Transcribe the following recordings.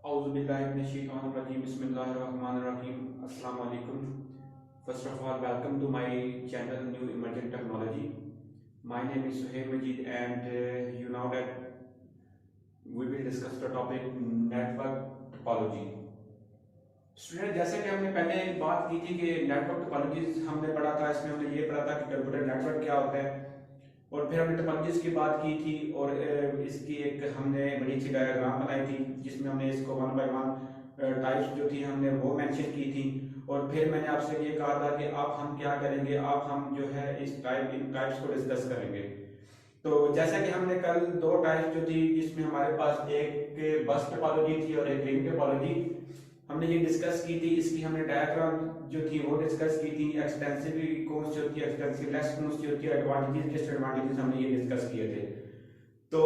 Auzubillahiminash-shaytanir-rajeem. Bismillahir-rahmanir-rahim. Assalamu alaikum. First of all, welcome to my channel New Emerging Technology. My name is Suhail Majid, and you know that we will discuss the topic network topology. Student, जैसे कि हमने पहले बात की थी कि network topologies हमने पढ़ा था, इसमें हमने ये पढ़ा था कि कंप्यूटर नेटवर्क क्या होता है, और फिर हमने टोपोलॉजीज की बात की थी और इसकी एक हमने बड़ी सी डायग्राम बनाई थी जिसमें हमने इसको वन बाय वन टाइप्स जो थी हमने वो मेंशन की थी। और फिर मैंने आपसे ये कहा था कि अब हम क्या करेंगे, अब हम जो है इन टाइप्स को डिस्कस करेंगे। तो जैसा कि हमने कल दो टाइप्स जो थी जिसमें हमारे पास एक बस टोपोलॉजी थी और एक रिंग टोपोलॉजी, हमने ये डिस्कस की थी। इसकी हमने डायग्राम जो थी वो डिस्कस की थी। एक्सटेंसिव कौन सी होती है, एक्सटेंसिव लेस कौन सी होती है, एडवांटेजेस डिसएडवांटेजेस हमने ये डिस्कस किए थे। तो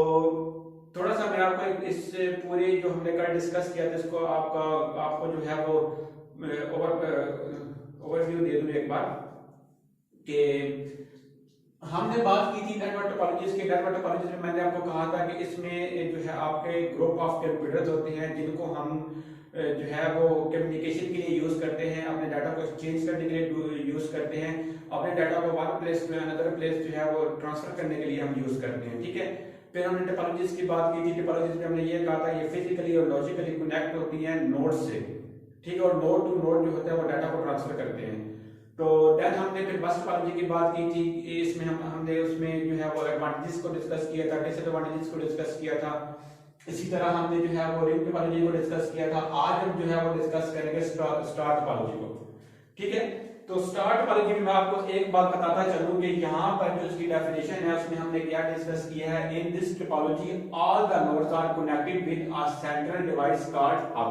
थोड़ा सा मैं आपको इस पूरे जो हमने कल डिस्कस किया था इसको आपको जो है वो ओवरव्यू दे दूं एक बार कि हमने बात की थी नेटवर्क टोपोलॉजीज के। नेटवर्क टोपोलॉजीज में मैंने आपको कहा था कि इसमें जो है आपके ग्रुप ऑफ कंप्यूटर्स होते हैं जिनको हम जो है वो कम्युनिकेशन के लिए यूज करते हैं, अपने डाटा को एक्सचेंज करने के लिए यूज करते हैं, अपने डाटा को one place to another place जो है वो ट्रांसफर करने के लिए हम यूज करते हैं। ठीक है, फिर हमने टोपोलॉजीज की बात की थी। टोपोलॉजीज में हमने ये कहा था ये फिजिकली और लॉजिकली कनेक्ट होती हैं नोड से, ठीक है, और नोड टू नोड जो होता है वो डाटा को ट्रांसफर करते हैं। तो देन हमने फिर बस टोपोलॉजी की बात की थी। इसमें हमने उसमें जो है वो एडवांटेजेस को डिस्कस किया था, डिसएडवांटेजेस को डिस्कस किया था। इसी तरह हमने जो है वो रिंग टोपोलॉजी को डिस्कस किया था। आज हम जो है वो डिस्कस करेंगे स्टार टोपोलॉजी को। ठीक है, तो स्टार टोपोलॉजी में मैं आपको एक बात बताता चलूं कि यहाँ पर जो इसकी डेफिनेशन है उसमें हमने क्या डिस्कस किया है। In this topology all the nodes are connected with a central device called hub.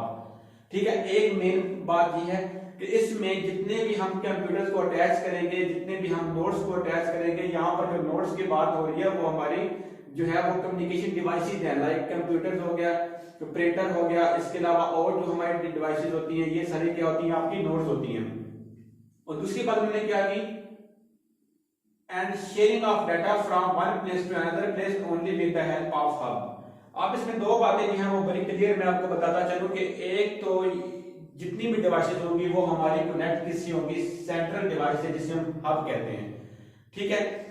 ठीक है, एक मेन बात ये है कि इसमें जितने भी हम कंप्यूटर्स को अटैच करेंगे, जितने भी हम नोड्स को अटैच करेंगे, यहाँ पर जो नोड्स की बात हो रही है वो हमारी जो है वो कम्युनिकेशन डिवाइसेज हैं, लाइक कंप्यूटर हो गया, प्रिंटर हो गया, इसके अलावा और जो हमारी डिवाइसेज होती हैं ये सारी क्या होती हैं, आपकी नोड्स होती हैं। और दूसरी बात हमने क्या की, and sharing of data from one place to another place only with the help of hub. अब इसमें दो बातें जो हैं वो बड़ी क्लियर मैं आपको बताता चलूं कि एक तो जितनी भी डिवाइसेज होंगी वो हमारी कनेक्ट किससे होंगी, सेंट्रल डिवाइस से जिसे हम हब कहते हैं। ठीक है,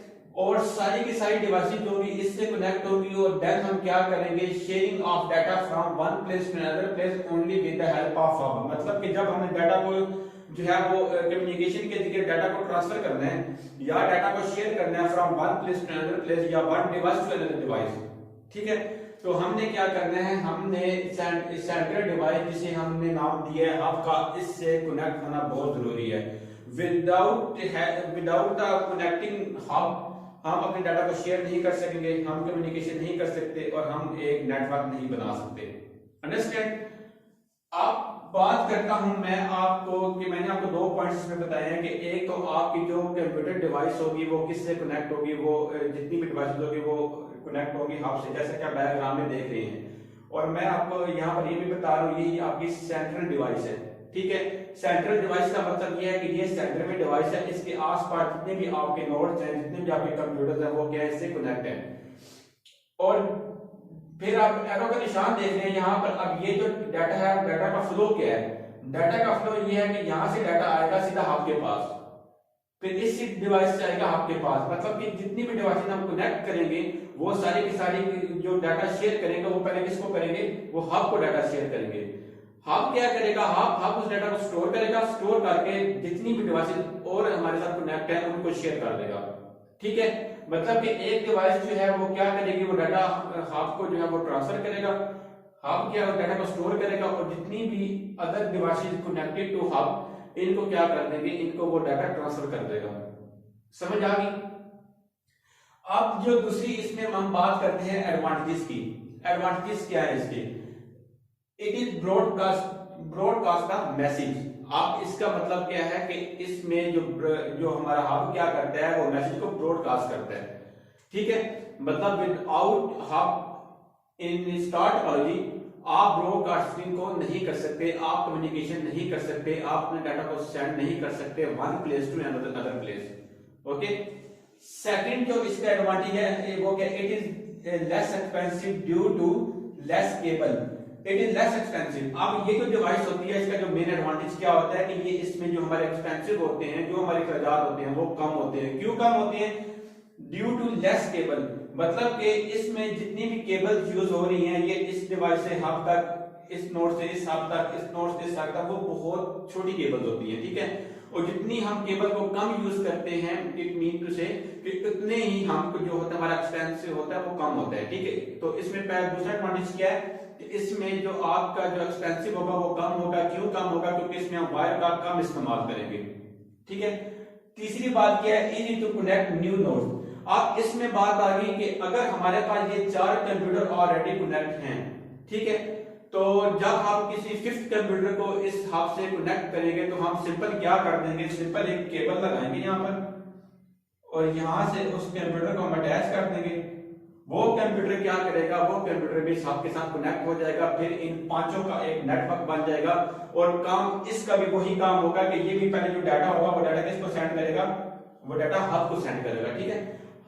और सारी की सारी डिवाइसेज होंगी इससे कनेक्ट होंगी। और देन हम क्या करेंगे, sharing of data from one place to another place only with the help of hub. मतलब कि जब हमने डाटा को जो है वो कम्युनिकेशन के जरिए डाटा को ट्रांसफर करना है या डाटा को शेयर करना है from one place to another place या one device to another device, ठीक है, तो हमने क्या करना है, हमने सेंट्रल डिवाइस जिसे हमने नाम दिया है हब का, इससे कनेक्ट होना बहुत जरूरी है। विदाउट द कनेक्टिंग हब हम अपने डाटा को शेयर नहीं कर सकेंगे, हम कम्युनिकेशन नहीं कर सकते और हम एक नेटवर्क नहीं बना सकते। अंडरस्टैंड? अब बात करता हूं मैं आपको कि मैंने आपको दो पॉइंट्स इसमें बताए हैं कि एक तो आपकी जो कंप्यूटर डिवाइस होगी वो किससे कनेक्ट होगी, वो जितनी भी डिवाइस होगी वो कनेक्ट होगी हब से, जैसे कि आप डायग्राम में देख रहे हैं। और मैं आपको यहाँ पर ये भी बता रहा हूँ ये आपकी सेंट्रल डिवाइस है। ठीक है, सेंट्रल डिवाइस का मतलब ये है कि ये सेंटर में डिवाइस है, इसके आसपास जितने भी आपके नोड्स हैं, जितने भी आपके कंप्यूटर्स हैं वो क्या है, इससे कनेक्ट है। और फिर आप एरो का निशान देख रहे हैं यहाँ पर। अब ये जो डाटा है, डाटा का फ्लो क्या है, डाटा का फ्लो ये है कि यहाँ से डाटा आएगा सीधा हब के पास, फिर इस डिवाइस से आएगा हब के पास। मतलब कि जितनी भी डिवाइस हम कनेक्ट करेंगे वो सारी की सारी जो डाटा शेयर करेंगे वो पहले किसको करेंगे, वो हब को डाटा शेयर करेंगे। हब क्या करेगा, हब उस डाटा को स्टोर करेगा, स्टोर करके जितनी भी डिवाइसेस और हमारे साथ कनेक्ट है उनको शेयर कर देगा। ठीक है, मतलब कि एक डिवाइस जो है वो क्या करेगी, वो डाटा हब को जो है वो ट्रांसफर करेगा, हब क्या डाटा को स्टोर करेगा और जितनी भी other devices connected to hub इनको क्या कर देंगे, इनको वो डाटा ट्रांसफर कर देगा। समझ आ गई? अब जो दूसरी इसमें हम बात करते हैं एडवांटेजेस की। एडवांटेजेस क्या है इसके, it is broadcast the message. अब इसका मतलब क्या है कि इसमें जो हमारा हब क्या करता है वो मैसेज को ब्रॉडकास्ट करता है। ठीक है, मतलब विदाउट हब इन स्टार टोपोलॉजी आप ब्रॉडकास्टिंग को नहीं कर सकते, आप कम्युनिकेशन नहीं कर सकते, आप अपने डाटा को सेंड नहीं कर सकते one place to another place. Okay, second जो इसका एडवांटेज है वो क्या, it is less expensive due to less cable. It is less expensive. अब ये जो डिवाइस होती है इसका जो मेन एडवांटेज क्या होता है कि ये इसमें जो हमारे एक्सपेंसिव होते हैं, जो हमारे अखराजात होते हैं वो कम होते हैं। क्यों कम होते हैं? ड्यू टू लेस केबल, मतलब कि इसमें जितनी भी केबल यूज हो रही हैं ये इस डिवाइस से हब तक, इस नोड से इस हब तक, इस नोड से इस हब तक, वो बहुत छोटी केबल होती है, ठीक है। और जितनी हम केबल को कम यूज करते हैं, इट मीन टू से कि उतने ही हमको जो होता है हमारा एक्सपेंसिव होता है वो कम होता है, ठीक है। तो इसमें दूसरा एडवांटेज क्या है कि इसमें जो आपका जो एक्सपेंसिव होगा वो कम होगा। क्यों कम होगा? क्योंकि इसमें हम वायर का कम इस्तेमाल करेंगे, ठीक है। तीसरी बात क्या है? Easy to connect new node. अब इसमें बात आ गई कि अगर हमारे पास ये 4 कंप्यूटर ऑलरेडी कनेक्ट हैं, ठीक है, तो जब हम किसी फिफ्थ कंप्यूटर को इस हब से कनेक्ट करेंगे तो हम सिंपल क्या कर देंगे, सिंपल एक केबल लगाएंगे यहाँ पर और यहां से उस कंप्यूटर को हम अटैच कर देंगे। वो कंप्यूटर क्या करेगा? वो कंप्यूटर भी हब के साथ कनेक्ट हो जाएगा, फिर इन पांचों का एक नेटवर्क बन जाएगा और काम इसका भी वही काम होगा कि ये भी पहले जो डाटा होगा वो डाटा किसको सेंड करेगा? वो डाटा हब को सेंड करेगा, ठीक है।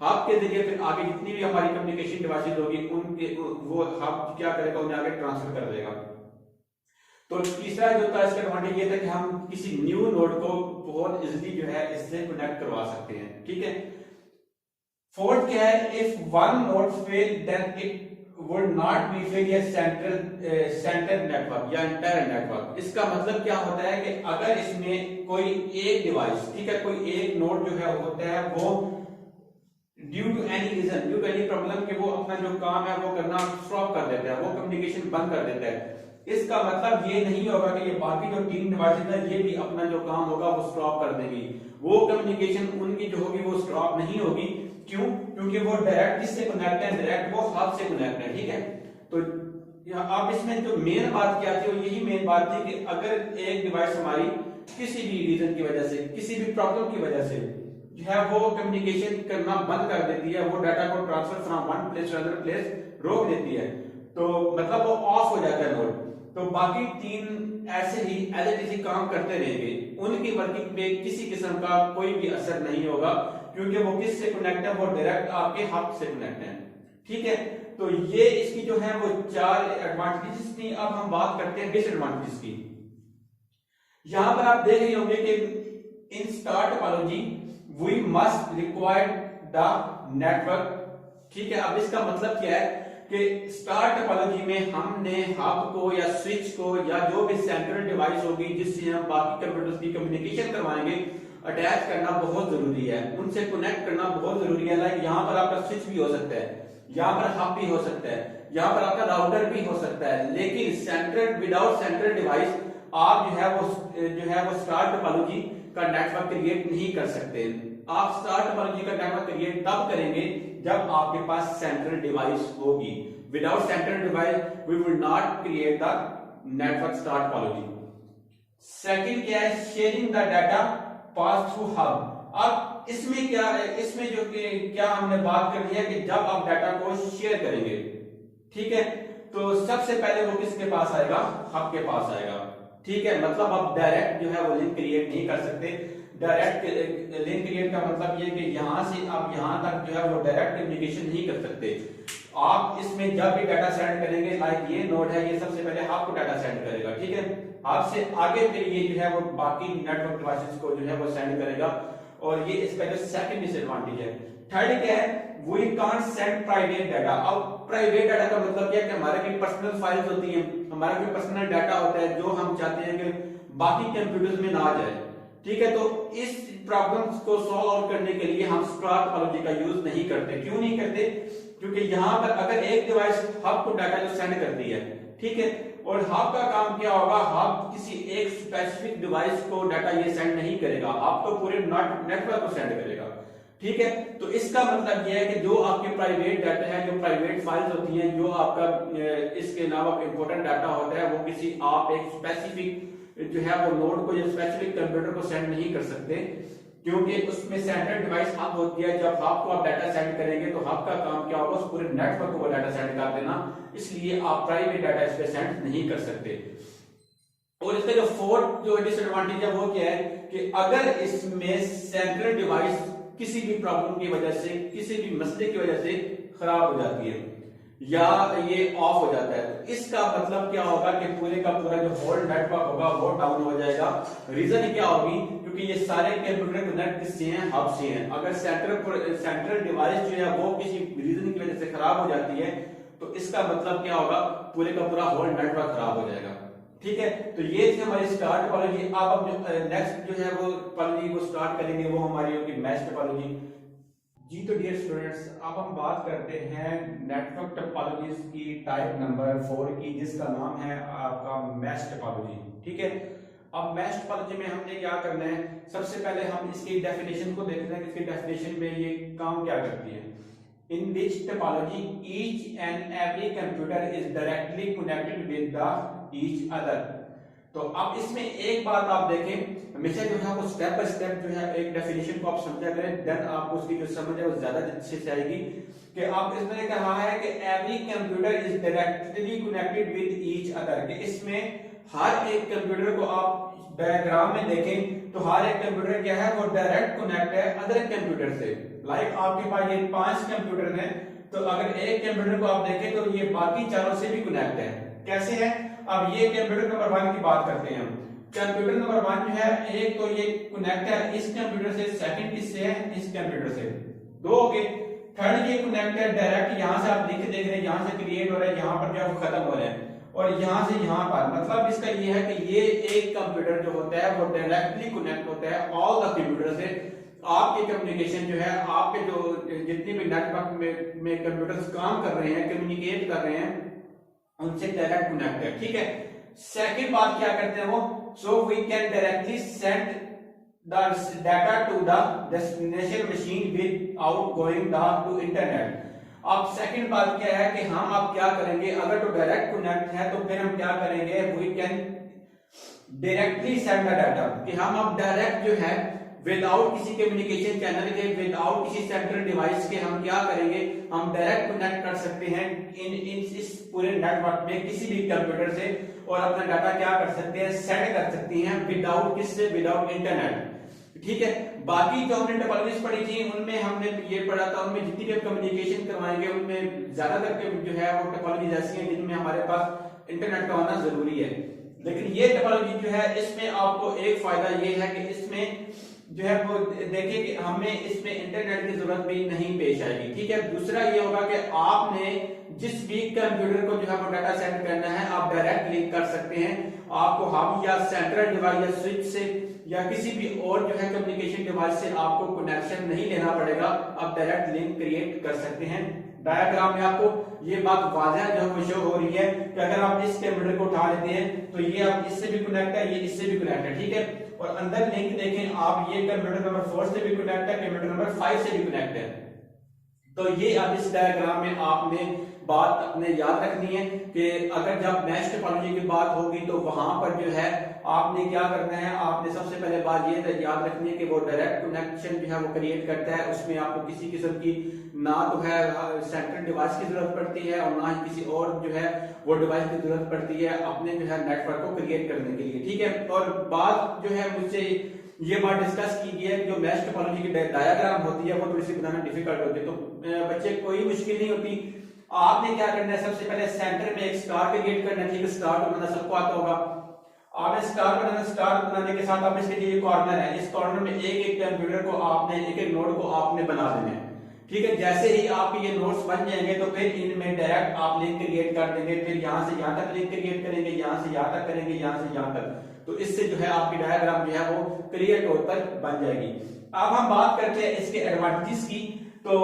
हब के जरिए फिर आगे जितनी भी हमारी कम्युनिकेशन डिवाइसेस होगी उनके वो हब क्या करेगा? उन्हें आगे ट्रांसफर कर देगा। तो तीसरा जो था इसका एडवांटेज ये था कि हम किसी न्यू नोड को बहुत इजीली जो है इससे कनेक्ट करवा सकते हैं, ठीक है। फोर्थ क्या है? If one node fail then it would not be fail या सेंटर नेटवर्क या इंटायर नेटवर्क। इसका मतलब क्या होता है कि अगर इसमें कोई एक डिवाइस, ठीक है, कोई एक नोड जो है होता है वो due to any reason, due to any problem के वो अपना जो काम है वो करना स्टॉप कर देता है, वो कम्युनिकेशन बंद कर देता है। इसका मतलब ये नहीं होगा कि ये बाकी जो 3 डिवाइसेस है ये भी अपना जो काम होगा वो स्टॉप कर देंगी। वो कम्युनिकेशन उनकी जो होगी वो स्टॉप नहीं होगी। क्यों? क्योंकि वो डायरेक्ट किससे कनेक्ट है? डायरेक्ट वो हब से कनेक्ट है, ठीक है। तो अब इसमें जो मेन बात क्या थी वो यही मेन बात थी कि अगर एक डिवाइस हमारी किसी भी रीजन की वजह से, किसी भी प्रॉब्लम की वजह से जो है वो कम्युनिकेशन करना बंद कर देती है, वो डाटा को transfer from one place to other place रोक देती है, तो मतलब वो ऑफ हो जाता है नोड। तो बाकी 3 ऐसे ही एज काम करते रहेंगे, उनकी वर्किंग पे किसी किस्म का कोई भी असर नहीं होगा क्योंकि वो किससे कनेक्ट है? वो डायरेक्ट आपके हब से कनेक्ट है, ठीक है। तो ये इसकी जो है वो 4 एडवांटेजेस थी। अब हम बात करते हैं डिसएडवांटेजेस की। यहां पर आप देख रहे होंगे कि in star topology we must require the network, ठीक है। अब इसका मतलब क्या है कि स्टार टोपोलॉजी में हमने हब को या स्विच को या जो भी सेंट्रल डिवाइस होगी जिससे हम बाकी कंप्यूटर्स की कम्युनिकेशन करवाएंगे अटैच करना बहुत जरूरी है, उनसे कनेक्ट करना बहुत जरूरी है। लाइक यहाँ पर आपका स्विच भी हो सकता है, यहाँ पर हब भी हो सकता है, यहाँ पर आपका राउटर भी हो सकता है, लेकिन सेंट्रल विदाउट सेंट्रल डिवाइस आप जो है वो स्टार टोपोलॉजी का नेटवर्क क्रिएट नहीं कर सकते। आप स्टार टोपोलॉजी का नेटवर्क क्रिएट तब करेंगे जब आपके पास सेंट्रल डिवाइस होगी। Without central device we will not create the network star topology. Second क्या है? Sharing the data pass through hub. अब इसमें क्या है? इसमें जो क्या हमने बात कर दी है कि जब आप डाटा को शेयर करेंगे, ठीक है, तो सबसे पहले वो किसके पास आएगा? हब के पास आएगा, ठीक है। मतलब आप डायरेक्ट जो है वो लिंक क्रिएट नहीं कर सकते। डायरेक्ट लिंक क्रिएट का मतलब ये कि यहां से आप यहां तक जो है वो डायरेक्ट कम्युनिकेशन नहीं कर सकते। आप इसमें जब भी डाटा सेंड करेंगे, लाइक ये नोड है, ये सबसे पहले आपको डाटा सेंड करेगा, ठीक है। आपसे आगे फिर ये जो है वो बाकी नेटवर्क डिवाइसेस को जो है वो सेंड करेगा, और ये इसका जो सेकंड डिसएडवांटेज है। थर्ड क्या है? We can't send private data. अब प्राइवेट डाटा का मतलब क्या है कि हमारे की पर्सनल फाइल्स होती हैं, हमारा कोई पर्सनल डाटा होता है जो हम चाहते हैं कि बाकी कंप्यूटर्स में ना जाए, ठीक है। तो इस प्रॉब्लम्स को सॉल्व करने के लिए हम स्टार टोपोलॉजी का यूज नहीं करते। क्यों नहीं करते? क्योंकि यहां पर अगर एक डिवाइस हब को डाटा जो सेंड करती है, ठीक है, और हब का काम क्या होगा? हब किसी एक स्पेसिफिक डिवाइस को डाटा ये सेंड नहीं करेगा, आप तो पूरे नेटवर्क को सेंड करेगा, ठीक है। तो इसका मतलब यह है कि जो आपके प्राइवेट डाटा है, जो प्राइवेट फाइल्स होती हैं, जो आपका इसके अलावा इंपॉर्टेंट डाटा होता है, वो किसी आप एक स्पेसिफिक जो है वो नोड को या स्पेसिफिक कंप्यूटर को सेंड नहीं कर सकते, क्योंकि उसमें सेंट्रल डिवाइस हब होती है। जब हब को आप डाटा सेंड करेंगे तो हब का काम क्या होगा? उस पूरे नेटवर्क को वो डाटा सेंड कर देना, इसलिए आप प्राइवेट डाटा इस पे सेंड नहीं कर सकते। और इसका जो फोर्थ जो डिसएडवांटेज है वो क्या है कि अगर इसमें सेंट्रल डिवाइस किसी भी प्रॉब्लम की वजह से, किसी भी मसले की वजह से खराब हो जाती है, या ये ऑफ हो जाता है, तो इसका मतलब क्या होगा कि पूरे का पूरा जो होल नेटवर्क होगा वो डाउन हो जाएगा। रीजन क्या होगी, क्योंकि ये सारे कंप्यूटर कनेक्ट किससे हैं, हब से हैं। अगर सेंट्रल डिवाइस जो है वो किसी रीजन की वजह से खराब हो जाती है, तो इसका मतलब क्या होगा, पूरे का पूरा होल नेटवर्क खराब हो जाएगा। ठीक है, तो ये थी हमारी स्टार टोपोलॉजी। अब जो नेक्स्ट जो है वो टोपोलॉजी वो स्टार्ट करेंगे, वो हमारी होगी मैश टोपोलॉजी। जी तो डियर स्टूडेंट्स, अब हम बात करते हैं नेटवर्क टोपोलॉजीज की टाइप नंबर 4 की, जिसका नाम है आपका मैश टोपोलॉजी। ठीक है, अब मैश टोपोलॉजी में हमने क्या करना है, सबसे पहले हम इसकी डेफिनेशन को देखते हैं कि इसकी डेफिनेशन में ये काम क्या करती है। In which topology each and every computer is directly connected with the each other। तो अब इसमें एक बात आप देखें, हमेशा जो है वो स्टेप बाय स्टेप जो है एक डेफिनेशन को आप समझा करें, देन आपको उसकी जो समझ है वो ज्यादा अच्छे से आएगी। कि आप इसमें कहा है कि every computer is directly connected with each other, कि इसमें हर एक कंप्यूटर को आप डायग्राम में देखें तो हर एक कंप्यूटर क्या है, वो डायरेक्ट कनेक्ट है अदर कंप्यूटर से। लाइक आपके पास ये 5 कंप्यूटर हैं, तो अगर एक कंप्यूटर को आप देखें तो ये बाकी चारों से भी कनेक्ट है। कैसे है, अब ये कंप्यूटर नंबर 1 की बात करते हैं हम। कंप्यूटर नंबर 1 जो है, एक तो ये कनेक्ट है इस कंप्यूटर से, सेकंड किससे है, इस कंप्यूटर से, 2 हो गए। थर्ड ये कनेक्ट है डायरेक्ट, यहां से आप देख रहे हैं यहां से क्रिएट हो रहा है, यहां पर जो है वो खत्म हो रहा है, और यहां से यहां पर, मतलब इसका ये है कि ये एक कंप्यूटर जो होता है वो डायरेक्टली कनेक्ट होता है ऑल द कंप्यूटर से। आपके कम्युनिकेशन जो है, आपके जो जितने भी नेटवर्क में कंप्यूटर्स काम कर रहे हैं, कम्युनिकेट कर रहे हैं, उनसे डायरेक्ट कनेक्ट है। ठीक है, सेकंड बात क्या करते हैं वो, so we can directly send the data to the destination machine without going to internet. अब सेकंड बात क्या है कि हम अब क्या करेंगे, अगर तो डायरेक्ट कनेक्ट है तो फिर हम क्या करेंगे, we can directly send the data, कि हम अब डायरेक्ट जो है विदाउट किसी कम्युनिकेशन चैनल के, विदाउट किसी सेंट्रल डिवाइस के, हम क्या करेंगे, हम डायरेक्ट कनेक्ट कर सकते हैं इस पूरे नेटवर्क में किसी भी कंप्यूटर से, और अपना डाटा क्या कर सकते हैं, सेंड कर सकते हैं विदाउट किससे, विदाउट इंटरनेट। ठीक है, बाकी जो हमने टोपोलॉजीज पढ़ी थी उनमें हमने ये पढ़ा था, उनमें जितनी भी कम्युनिकेशन करवाएंगे उनमें ज्यादातर के जो है वो टोपोलॉजीज ऐसी हैं जिनमें हमारे पास इंटरनेट का होना जरूरी है। लेकिन ये टोपोलॉजी जो है, इसमें आपको एक फायदा ये है कि इसमें जो है वो देखिए कि हमें इसमें इंटरनेट की जरूरत भी नहीं पेश आएगी। ठीक है, दूसरा ये होगा कि आपने जिस भी कंप्यूटर को जो है वो डाटा सेंड करना है, आप डायरेक्ट लिंक कर सकते हैं। आपको हब या सेंट्रल डिवाइस या स्विच से या किसी भी और जो है कम्युनिकेशन डिवाइस से आपको कनेक्शन नहीं लेना पड़ेगा, आप डायरेक्ट लिंक क्रिएट कर सकते हैं। डायग्राम में आपको ये बात वाज़ह जो है शो हो रही है कि अगर आप इस कंप्यूटर को उठा लेते हैं तो ये आप इससे भी कनेक्ट है, ये इससे भी कनेक्ट है। ठीक है, और अंदर लिंक देखें आप, ये कंप्यूटर नंबर 4 से भी कनेक्ट है, कंप्यूटर नंबर 5 से भी कनेक्ट है। तो ये अब इस डायग्राम में आपने बात अपने याद रखनी है कि अगर जब मैश टोपोलॉजी की बात होगी तो वहां पर जो है आपने क्या करना है, आपने सबसे पहले बात ये याद रखनी है कि वो डायरेक्ट कनेक्शन जो है वो क्रिएट करता है। उसमें आपको किसी किस्म की ना तो है सेंट्रल डिवाइस की जरूरत पड़ती है और ना ही किसी और जो है वो डिवाइस की जरूरत पड़ती है अपने जो है नेटवर्क को क्रिएट करने के लिए। ठीक है, और बात जो है मुझसे ये बात डिस्कस की गई है कि जो मैश टोपोलॉजी की डायग्राम होती है वो थोड़ी सी बनाना डिफिकल्ट होती है, तो बच्चे कोई मुश्किल नहीं होती। आपने क्या करना है, सबसे पहले सेंटर में एक स्टार क्रिएट करना है। ठीक है, स्टार बनाना सबको आता होगा। आपने स्टार बनाना, स्टार बनाने के साथ आप इसके लिए कॉर्नर है, इस कॉर्नर में एक एक कंप्यूटर को आपने, एक एक नोड को आपने बना देना है। ठीक है, जैसे ही आपके ये नोड्स बन जाएंगे तो फिर इनमें डायरेक्ट आप लिंक क्रिएट कर देंगे, फिर यहां से यहां तक लिंक क्रिएट करेंगे, यहां से यहां तक करेंगे, यहां से यहां तक, तो इससे जो है आपकी डायग्राम जो है वो क्लियर तौर पर बन जाएगी। अब हम बात करते हैं इसके एडवांटेजेस की। तो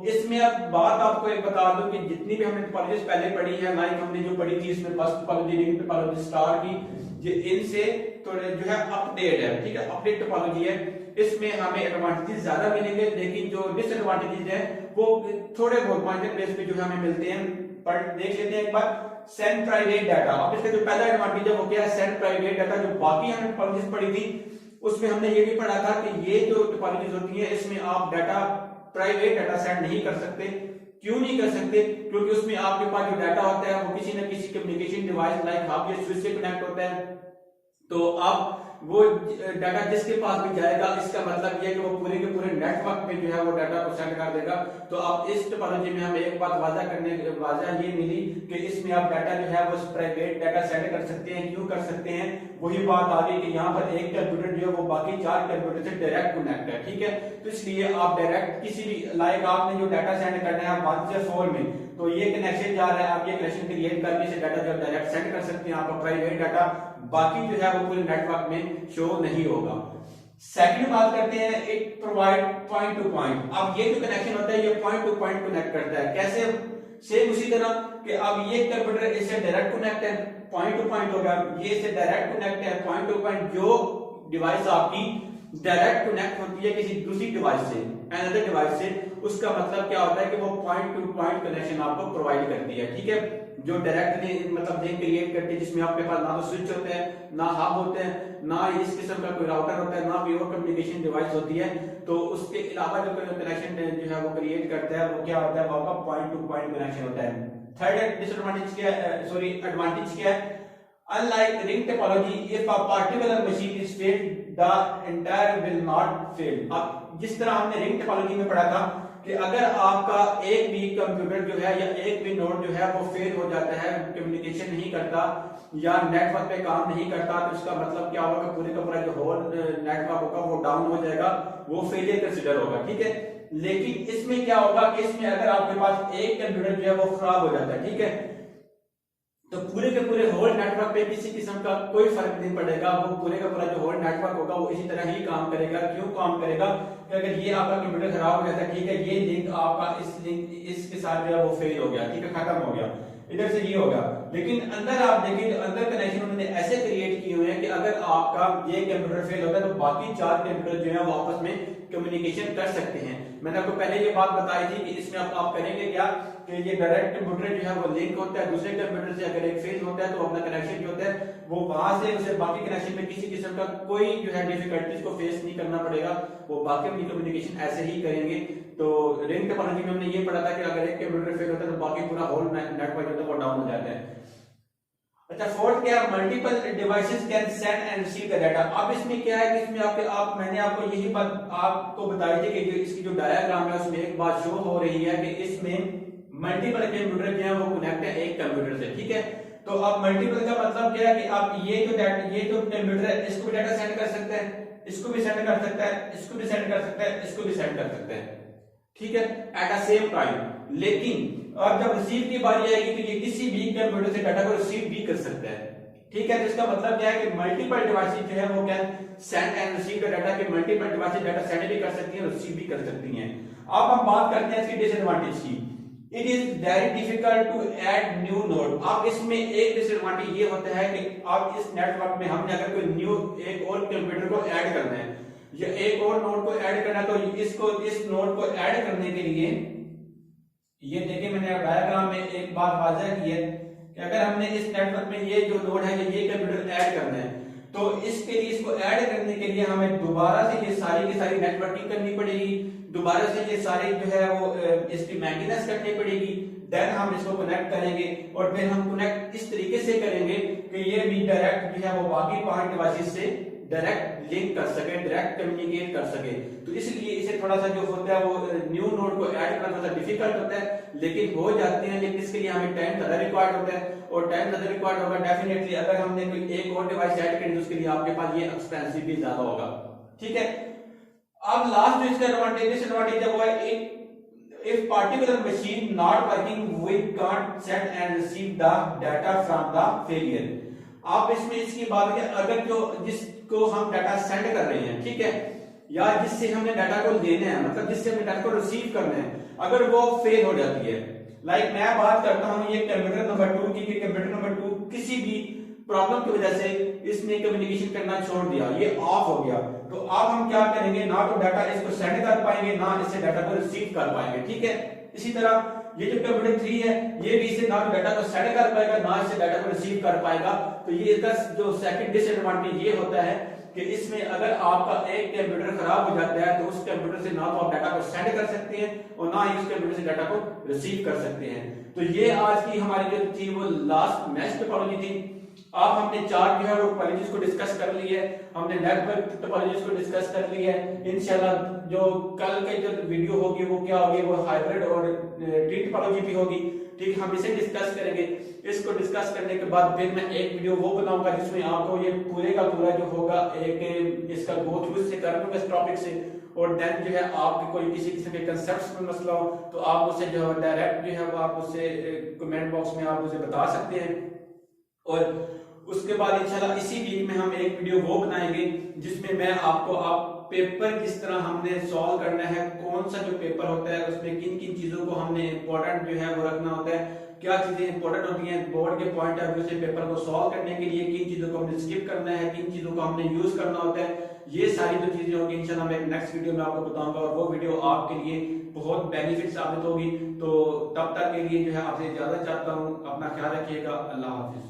इसमें अब बात आपको एक बता दूं कि जितनी भी हमने टोपोलॉजीज पहले पढ़ी है, लाइक हमने जो पढ़ी थी इसमें first topology, ring topology, star की, ये इनसे थोड़े जो है अपडेट है। ठीक है, अपडेट टोपोलॉजी है, इसमें हमें एडवांटेजेस ज्यादा मिलेंगे, लेकिन जो डिसएडवांटेजेस है वो थोड़े बहुत मार्जिनल बेस पे जो है हमें मिलते हैं। पर देख लेते हैं एक बार, सेंड प्राइवेट डाटा। अब इसका जो पहला एडवांटेज है वो क्या है, सेंड प्राइवेट डाटा। जो बाकी हमने टोपोलॉजीज पढ़ी थी उसमें हमने ये भी पढ़ा था कि ये जो टोपोलॉजीज होती है इसमें आप डाटा, प्राइवेट डाटा सेंड नहीं कर सकते। क्यों नहीं कर सकते, क्योंकि उसमें आपके पास जो डाटा होता है वो किसी न किसी कम्युनिकेशन डिवाइस लाइक हब या स्विच से कनेक्ट होता है। तो अब वो डाटा जिसके पास भी जाएगा, इसका मतलब ये कि वो पूरे के पूरे नेटवर्क में जो है वो डाटा को सेंड कर देगा। तो अब इस टोपोलॉजी में हमें एक बात वाजा ये मिली कि इसमें आप डाटा जो है वो प्राइवेट डाटा सेंड कर सकते हैं। क्यों कर सकते हैं? वही बात आ गई कि यहाँ पर एक कंप्यूटर जो है वो बाकी 4 कंप्यूटर से डायरेक्ट कनेक्ट है, ठीक है। तो इसलिए आप डायरेक्ट किसी भी लाइक आपने जो डाटा सेंड करना है 1 से 4 में, तो ये कनेक्शन जा रहा है, आप ये कनेक्शन क्रिएट करके इसे डाटा जो डायरेक्ट सेंड कर सकते हैं। आपका प्राइवेट डाटा बाकी जो है वो पूरे नेटवर्क में शो नहीं होगा। सेकंड बात करते हैं, it provide point two point. अब ये जो कनेक्शन होता है ये पॉइंट टू पॉइंट कनेक्ट करता है। कैसे? सेम उसी तरह कि अब ये कंप्यूटर इससे डायरेक्ट कनेक्ट है, पॉइंट टू पॉइंट होगा, ये इससे डायरेक्ट कनेक्ट है, पॉइंट टू पॉइंट। जो डिवाइस आपकी डायरेक्ट कनेक्ट होती है किसी दूसरी डिवाइस से, अनदर डिवाइस से, उसका मतलब क्या होता है कि वो पॉइंट टू पॉइंट कनेक्शन आपको प्रोवाइड करती है, ठीक है। जो डायरेक्ट मतलब लिंक क्रिएट करती है जिसमें आपके पास ना तो स्विच होते हैं, ना हब होते हैं, ना इस किस्म का कोई राउटर होता है, ना कोई और कम्युनिकेशन डिवाइस होती है। तो उसके अलावा जो कनेक्शन जो है वो क्रिएट करता है वो क्या होता है? वो आपका पॉइंट टू पॉइंट कनेक्शन होता है। थर्ड डिसएडवांटेज क्या है, सॉरी एडवांटेज क्या है? Unlike ring topology, if a particular machine is failed, the entire will not fail. अब जिस तरह हमने रिंग टोपोलॉजी में पढ़ा था कि अगर आपका एक भी कंप्यूटर जो है या एक भी नोड जो है वो फेल हो जाता है, कम्युनिकेशन नहीं करता या नेटवर्क पे काम नहीं करता, तो इसका मतलब क्या होगा? पूरे का पूरा जो होल नेटवर्क होगा वो डाउन हो जाएगा, वो फेलियर कंसीडर होगा, ठीक है। लेकिन इसमें क्या होगा कि इसमें अगर आपके पास एक कंप्यूटर जो है वो खराब हो जाता है, ठीक है, तो पूरे के पूरे होल नेटवर्क पे किसी किस्म का कोई फर्क नहीं पड़ेगा। वो पूरे का पूरा जो होल नेटवर्क होगा वो इसी तरह ही काम करेगा। क्यों काम करेगा? कि अगर ये आपका कंप्यूटर खराब हो गया था, ठीक है, ये लिंक आपका इस लिंक इसके साथ जो है वो फेल हो गया, ठीक है, खत्म हो गया, इधर से ये होगा। लेकिन अंदर आप देखिए, अंदर कनेक्शन उन्होंने ऐसे क्रिएट किए हुए हैं कि अगर आपका ये कंप्यूटर फेल होता है तो बाकी 4 कंप्यूटर जो है वो आपस में कम्युनिकेशन कर सकते हैं। मैंने आपको पहले ये बात बताई थी कि इसमें आप करेंगे क्या कि ये डायरेक्ट कंप्यूटर जो है वो लिंक होता है दूसरे कंप्यूटर से। अगर एक फेल होता है तो अपना कनेक्शन जो होता है वो वहां से उसे बाकी कनेक्शन में किसी किस्म का कोई जो है डिफिकल्टीज को फेस नहीं करना पड़ेगा, वो बाकी अपनी कम्युनिकेशन ऐसे ही करेंगे। तो रिंग टोपोलॉजी में हमने ये पढ़ा था कि अगर एक कंप्यूटर फेल होता है तो बाकी पूरा होल नेटवर्क जो है वो डाउन हो जाता है। अच्छा, फोर्थ क्या? Multiple devices can send and receive the data. अब इसमें क्या है कि इसमें मैंने आपको यही बात आपको बताई थी कि इसकी जो डायग्राम है उसमें एक बात शो हो रही है कि इसमें मल्टीपल कंप्यूटर जो है वो कनेक्ट है एक कंप्यूटर से, ठीक है। तो अब मल्टीपल का मतलब क्या है कि आप ये जो कंप्यूटर है इसको भी डाटा सेंड कर सकते हैं, इसको भी सेंड कर सकता है, इसको भी सेंड कर सकता है, इसको भी सेंड कर सकते हैं, ठीक है, एट अ सेम टाइम। लेकिन अब जब रिसीव की बारी आएगी तो ये किसी भी कंप्यूटर से डाटा को रिसीव भी कर सकता है, ठीक है। तो इसका मतलब क्या है कि मल्टीपल डिवाइसेस जो है वो can send and receive the data, के मल्टीपल डिवाइसेस डाटा सेंड भी कर सकती हैं, रिसीव भी कर सकती हैं। अब हम बात करते हैं इसकी डिसएडवांटेज की। It is very difficult to add new node. अब इसमें एक डिसएडवांटेज ये होता है कि अब इस नेटवर्क में हमने अगर कोई न्यू एक और कंप्यूटर को ऐड करना है या एक और नोड को ऐड करना है तो इस नोड को ऐड करने के लिए ये देखिए मैंने डायग्राम में एक बात वाज़ह की है कि अगर हमने इस नेटवर्क में ये जो नोड है ये कंप्यूटर ऐड करना है तो इसके लिए इसको ऐड करने के लिए हमें दोबारा से ये सारी की सारी नेटवर्किंग करनी पड़ेगी, दोबारा से ये सारी जो है वो इसकी मेंटेनेंस करनी पड़ेगी, देन हम इसको कनेक्ट करेंगे और फिर हम कनेक्ट इस तरीके से करेंगे कि ये भी डायरेक्ट जो है वो बाकी 5 डिवाइसेस से डायरेक्ट लिंक कर सके, डायरेक्ट कम्युनिकेट कर सके। तो इसलिए इसे थोड़ा सा जो होता है वो न्यू नोड को ऐड करना थोड़ा डिफिकल्ट होता है, लेकिन हो जाते हैं। लेकिन इसके लिए हमें टाइम ज़्यादा रिक्वायर्ड होता है और टाइम ज़्यादा रिक्वायर्ड होगा डेफिनेटली। अगर हमने कोई एक और डिवाइस ऐड करी तो उसके लिए आपके पास ये एक्सपेंसिव भी ज्यादा होगा, ठीक है। अब लास्ट जो इसका डिसएडवांटेज है वो है if particular machine not working we can't send and receive the data from the failure। आप इसमें इसकी बात है अगर जो जिसको हम डाटा सेंड कर रहे हैं, ठीक है, या जिससे हमने डाटा को लेना है, मतलब जिससे हमने डाटा को रिसीव करना है, अगर वो फेल हो जाती है, लाइक मैं बात करता हूं ये कंप्यूटर नंबर 2 की, कंप्यूटर नंबर 2 किसी भी प्रॉब्लम की वजह से इसने कम्युनिकेशन करना छोड़ दिया, ये ऑफ हो गया, तो अब हम क्या करेंगे, ना तो डाटा इसको सेंड कर पाएंगे ना इससे डाटा को रिसीव कर पाएंगे, ठीक है। इसी तरह ये जो कंप्यूटर 3 है ये भी इससे ना तो डाटा को सेंड कर पाएगा ना इससे डाटा को रिसीव कर पाएगा। तो ये इसका जो सेकंड डिसएडवांटेज ये होता है कि इसमें अगर आपका एक कंप्यूटर खराब हो जाता है तो उस कंप्यूटर से ना तो आप डाटा को सेंड कर सकते हैं और ना ही उस कंप्यूटर से डाटा को रिसीव कर सकते हैं। तो ये आज की हमारी जो थी वो लास्ट मैश टोपोलॉजी थी। आप हमने 4 जो है वो टोपोलॉजीज को डिस्कस कर ली है, हमने नेटवर्क टोपोलॉजीज को डिस्कस कर ली है। इंशाल्लाह जो कल की जो वीडियो होगी वो क्या होगी, वो हाइब्रिड और ट्री टोपोलॉजी भी होगी। ठीक है, हम इसे डिस्कस करेंगे। इसको डिस्कस करने के बाद फिर मैं एक वीडियो वो बनाऊंगा जिसमें आपको ये पूरे का पूरा जो होगा एक इसका गो थ्रू से कर दूंगा इस टॉपिक से। और देन जो है आपके कोई किसी किस्म के कंसेप्ट्स में मसला हो तो आप मुझसे जो है डायरेक्ट जो है वो आप उससे कमेंट बॉक्स में आप मुझे बता सकते हैं। और उसके बाद इंशाल्लाह इसी वीक में हम एक वीडियो वो बनाएंगे जिसमें मैं आपको आप पेपर किस तरह हमने सॉल्व करना है, कौन सा जो पेपर होता है उसमें किन किन चीजों को हमने इंपॉर्टेंट जो है वो रखना होता है, क्या चीजें इंपॉर्टेंट होती हैं बोर्ड के पॉइंट ऑफ व्यू से पेपर को सॉल्व करने के लिए, किन चीजों को हमने स्किप करना है, किन चीजों को हमने यूज करना होता है। ये सारी जो चीजें होंगी इंशाल्लाह मैं एक नेक्स्ट वीडियो में आपको बताऊंगा और वो वीडियो आपके लिए बहुत बेनिफिट साबित होगी। तो तब तक के लिए जो है आपसे इजाजत चाहता हूँ, अपना ख्याल रखिएगा, अल्लाह हाफिज।